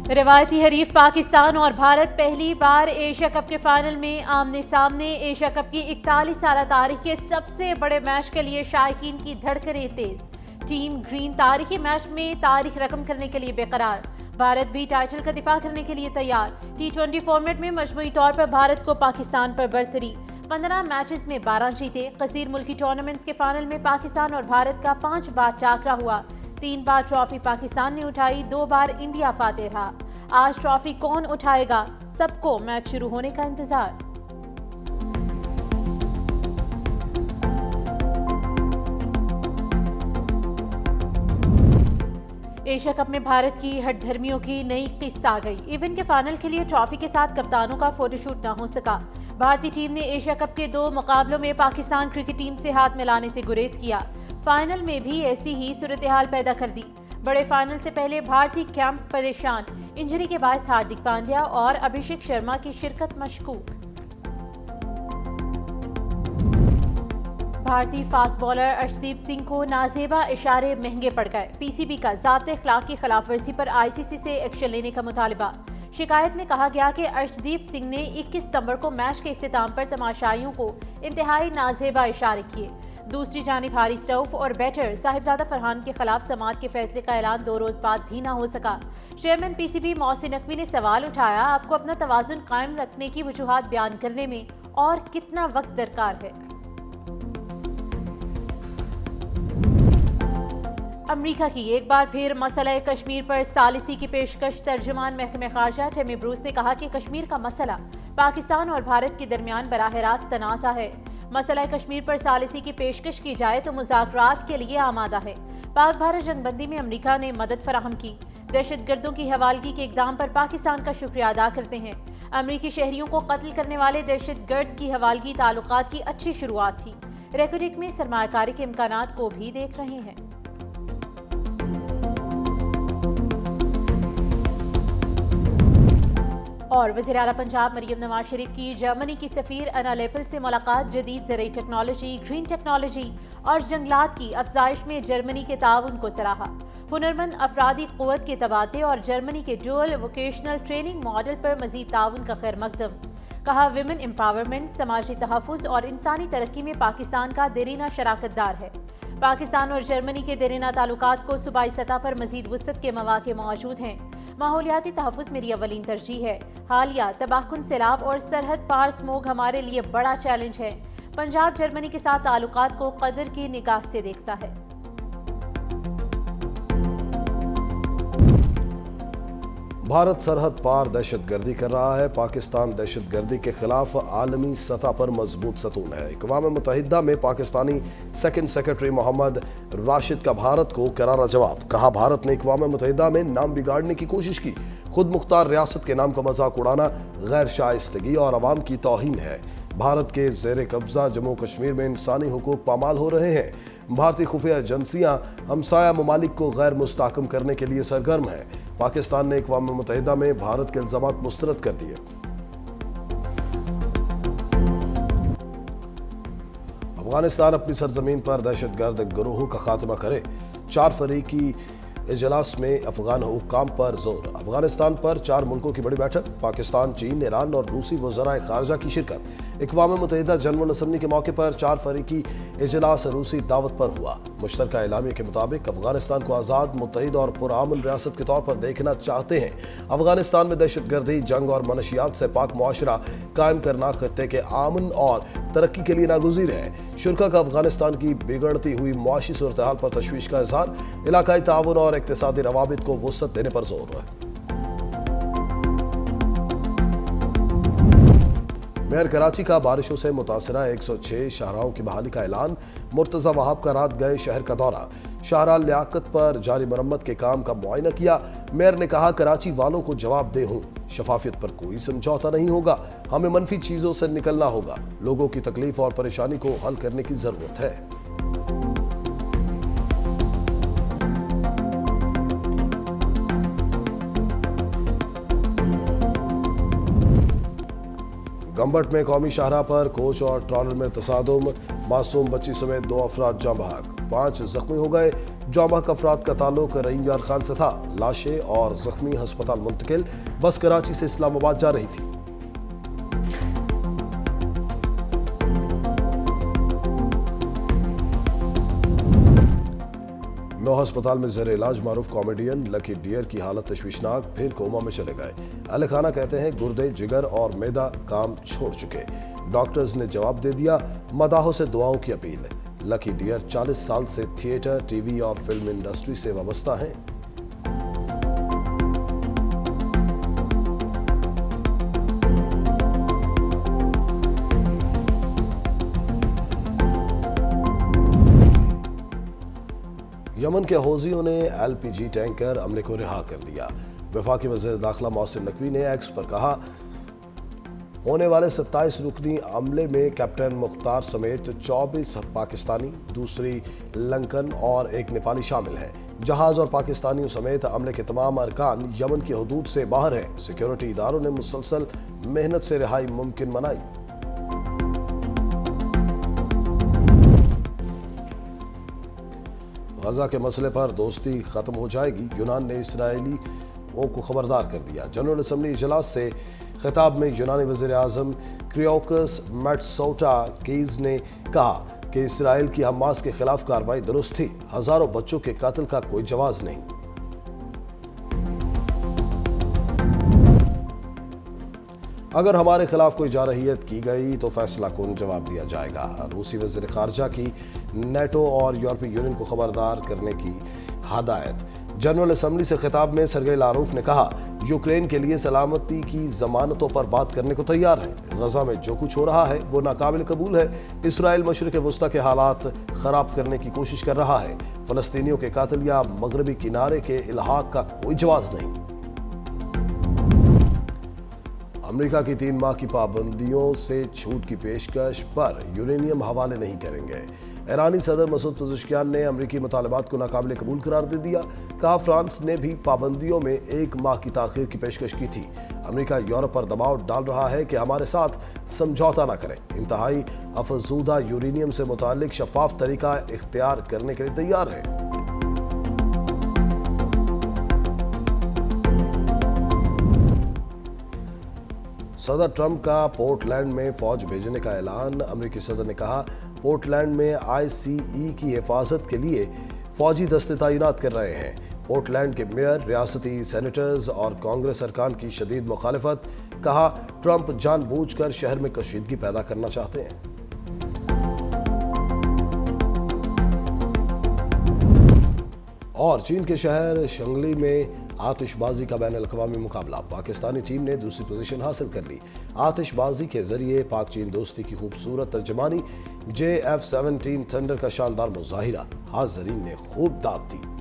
रिवायती हरीफ पाकिस्तान और भारत पहली बार एशिया कप के फाइनल में आमने सामने। एशिया कप की 41 साल तारीख के सबसे बड़े मैच के लिए शायकीन की धड़कनें तेज। टीम ग्रीन तारीखी मैच में तारीख रकम करने के लिए बेकरार। भारत भी टाइटल का दिफा करने के लिए तैयार। T20 फॉर्मेट में मजमूई तौर पर भारत को पाकिस्तान पर बरतरी। 15 मैचेस में 12 जीते। कसीर मुल्की टूर्नामेंट्स के फाइनल में पाकिस्तान और भारत का 5 बार टाकरा हुआ। 3 बार ट्रॉफी पाकिस्तान ने उठाई, 2 बार इंडिया फातेह रहा। आज ट्रॉफी कौन उठाएगा? सबको मैच शुरू होने का इंतजार। एशिया कप में भारत की हठधर्मियों की नई किस्त आ गई। इवेंट के फाइनल के लिए ट्रॉफी के साथ कप्तानों का फोटोशूट न हो सका। भारतीय टीम ने एशिया कप के 2 मुकाबलों में पाकिस्तान क्रिकेट टीम से हाथ मिलाने से गुरेज किया। फाइनल में भी ऐसी ही सूरत-ए-हाल पैदा कर दी। बड़े फाइनल से पहले भारतीय कैंप परेशान। इंजरी के बायस हार्दिक पांड्या और अभिषेक शर्मा की शिरकत मशकूक। भारतीय फास्ट बॉलर अर्शदीप सिंह को नाजेबा इशारे महंगे पड़ गए। पीसीबी का ज़ाब्ते इख्लाक की खिलाफवर्जी पर आईसीसी से एक्शन लेने का मुतालिबा। शिकायत में कहा गया कि अर्शदीप सिंह ने 21 सितंबर को मैच के इख्तिताम पर तमाशाइयों को इंतहाई नाजेबा इशारे किए। दूसरी जानिब हारिस रऊफ और बैटर साहिबजादा फरहान के खिलाफ समाअत के फैसले का ऐलान 2 रोज बाद भी न हो सका। चेयरमैन पीसीबी मोहसिन नकवी ने सवाल उठाया, आपको अपना तवाजुन कायम रखने की वजूहात बयान करने में और कितना वक्त दरकार है? अमरीका की एक बार फिर मसला कश्मीर पर सालिसी की पेशकश। तर्जुमान महकमे खारजा टेमी ब्रूस ने कहा कि कश्मीर का मसला पाकिस्तान और भारत के दरमियान बराह रास्त तनाज़ा है। मसला कश्मीर पर सालिसी की पेशकश की जाए तो मुज़ाकरात के लिए आमादा है। पाक भारत जंगबंदी में अमरीका ने मदद फराहम की। दहशतगर्दों की हवालगी के इक़दाम पर पाकिस्तान का शुक्रिया अदा करते हैं। अमरीकी शहरियों को कत्ल करने वाले दहशतगर्द की हवालगी ताल्लुकात की अच्छी शुरुआत थी। रेकोडिक में सरमायाकारी के इम्कानात को भी देख रहे हैं। और वज़ीर आला पंजाब मरियम नवाज शरीफ की जर्मनी की सफ़ीर अना लेपल से मुलाकात। जदीद ज़रई टेक्नोलॉजी, ग्रीन टेक्नोलॉजी और जंगलात की अफजाइश में जर्मनी के ताउन को सराहा। हुनरमंद अफरादी क़ुव्वत के तबादले और जर्मनी के डुअल वोकेशनल ट्रेनिंग मॉडल पर मज़ीद ताउन का खैर मकदम। कहा, विमेन एम्पावरमेंट, समाजी तहफ़्फ़ुज़ और इंसानी तरक्की में पाकिस्तान का देरीना शराकतदार है। पाकिस्तान और जर्मनी के देरीना ताल्लुकात को सूबाई सतह पर मज़ीद वुसअत के मौक़े मौजूद हैं। माहौलियाती तहफ़्फ़ुज़ मेरी अव्वलीन तरजीह है। हालिया तबाहकुन सैलाब और सरहद पार स्मोग हमारे लिए बड़ा चैलेंज है। पंजाब जर्मनी के साथ ताल्लुकात को कदर की निगाह से देखता है। भारत सरहद पार दहशतगर्दी कर रहा है। पाकिस्तान दहशतगर्दी के खिलाफ आलमी सतह पर मजबूत सतून है। अक़वाम मुत्तहिदा में पाकिस्तानी सेकंड सेक्रेटरी मोहम्मद राशिद का भारत को करारा जवाब। कहा, भारत ने अक़वाम मुत्तहिदा में नाम बिगाड़ने की कोशिश की। खुद मुख्तार रियासत के नाम का मजाक उड़ाना गैर शाइस्तगी और अवाम की तौहीन है। भारत के ज़ेर कब्जा जम्मू कश्मीर में इंसानी हुकूक पामाल हो रहे हैं। भारतीय खुफिया एजेंसियां हमसाया ममालिक को गैर मुस्तहकम करने के लिए सरगर्म है। पाकिस्तान ने अक़वाम मुत्तहिदा में भारत के इल्ज़ामात मुस्तरद कर दिए। अफगानिस्तान अपनी सरजमीन पर दहशतगर्द गिरोह का खात्मा करे। 4 फरीकी इजलास में अफगान हुक्काम पर जोर। अफगानिस्तान पर 4 मुल्कों की बड़ी बैठक। पाकिस्तान, चीन, ईरान और रूसी वज़राए खारजा की शिरकत। अक़वाम मुत्तहिदा जनरल असम्बली के मौके पर 4 फरीकी इजलास रूसी दावत पर हुआ। मुश्तरका एलामिया के मुताबिक अफगानिस्तान को आज़ाद, मुत्तहिद और पुरअमन रियासत के तौर पर देखना चाहते हैं। अफगानिस्तान में दहशतगर्दी, जंग और मनशियात से पाक मुआशरा कायम करना खित्ते के अमन और तरक्की के लिए नागुज़ीर है। शुरा का अफगानिस्तान की बिगड़ती हुई मुआशी सूरत-ए-हाल पर तशवीश का इज़हार। इलाकाई ताउन और इक़्तिसादी रवाबित को वुसअत देने पर जोर। मेयर कराची का बारिशों से मुतासरा 106 शाहराहों की बहाली का ऐलान। मुर्तज़ा वहाब का रात गए शहर का दौरा। शाहरा लियाकत पर जारी मरम्मत के काम का मुआयना किया। मेयर ने कहा, कराची वालों को जवाबदेह हूँ। शफाफियत पर कोई समझौता नहीं होगा। हमें मनफी चीज़ों से निकलना होगा। लोगों की तकलीफ और परेशानी को हल करने की ज़रूरत है। गंबट में कौमी शाहराह पर कोच और ट्रॉलर में तसादुम। मासूम बच्ची समेत 2 अफराद जाँ बहक, 5 जख्मी हो गए। जौमक अफराद का ताल्लुक रहीम यार खान से था। लाशें और जख्मी अस्पताल मुंतकिल। बस कराची से इस्लामाबाद जा रही थी। नौ अस्पताल में जेर इलाज मारूफ कॉमेडियन लकी डियर की हालत तशवीशनाक, फिर कोमा में चले गए। अहले खाना कहते हैं गुर्दे, जिगर और मैदा काम छोड़ चुके। डॉक्टर्स ने जवाब दे दिया, मदाहों से दुआओं की अपील। लकी डियर 40 साल से थिएटर, टीवी और फिल्म इंडस्ट्री से वाबस्ता हैं। यमन के हौजियों ने LPG टैंकर अमले को रिहा कर दिया। वफाकी वज़ीर दाखिला मोहसिन नकवी ने एक्स पर कहा, होने वाले 27 रुकनी अमले में कैप्टन मुख्तार समेत 24 पाकिस्तानी, दूसरी लंकन और एक नेपाली शामिल है। जहाज और पाकिस्तानियों समेत अमले के तमाम अरकान यमन की हदूद से बाहर हैं। सिक्योरिटी इदारों ने मुसलसल मेहनत से रिहाई मुमकिन बनाई। गजा के मसले पर दोस्ती खत्म हो जाएगी, यूनान ने इसराइलियों को खबरदार कर दिया। जनरल असम्बली इजलास से खिताब में यूनानी वज़ीर आज़म क्रियोकस मित्सोटाकिस ने कहा कि इसराइल की हमास के खिलाफ कार्रवाई दुरुस्त थी। हजारों बच्चों के कत्ल का कोई जवाज नहीं। अगर हमारे खिलाफ कोई जारहियत की गई तो फैसला कौन जवाब दिया जाएगा। रूसी वज़ीर ख़ारजा की नेटो और यूरोपीय यूनियन को खबरदार करने की हदायत। जनरल असम्बली से खिताब में सरगेई लारोफ ने कहा, यूक्रेन के लिए सलामती की जमानतों पर बात करने को तैयार है। गजा में जो कुछ हो रहा है वो नाकाबिल कबूल है। इसराइल मशरिक़ वस्ता के हालात खराब करने की कोशिश कर रहा है। फ़लस्तीनियों के कातिल या मगरबी किनारे के इल्हाक का कोई जवाज नहीं। अमेरिका की 3 माह की पाबंदियों से छूट की पेशकश पर यूरेनियम हवाले नहीं करेंगे। ईरानी सदर मसूद पज़ेश्कियान ने अमेरिकी मुतालबात को नाकाबिल कबूल करार दे दिया। कहा, फ्रांस ने भी पाबंदियों में 1 माह की ताख़ीर की पेशकश की थी। अमेरिका यूरोप पर दबाव डाल रहा है कि हमारे साथ समझौता न करें। इंतहाई अफजूदा यूरेनियम से मुतालिक शफाफ तरीका इख्तियार करने के लिए तैयार है। सदर ट्रंप का पोर्टलैंड में फौज भेजने का ऐलान। अमेरिकी सदर ने कहा, पोर्टलैंड में ICE की हिफाजत के लिए फौजी दस्ते तैनात कर रहे हैं। पोर्टलैंड के मेयर, रियासती सेनेटर्स और कांग्रेस अरकान की शदीद मुखालिफत। कहा, ट्रंप जानबूझकर शहर में कशीदगी पैदा करना चाहते हैं। और चीन के शहर शंगली में आतिशबाजी का बैनुल-अक़वामी मुकाबला। पाकिस्तानी टीम ने दूसरी पोजीशन हासिल कर ली। आतिशबाजी के जरिए पाक चीन दोस्ती की खूबसूरत तर्जमानी। JF-17 थंडर का शानदार मुजाहिरा। हाज़रीन ने खूब दाद दी।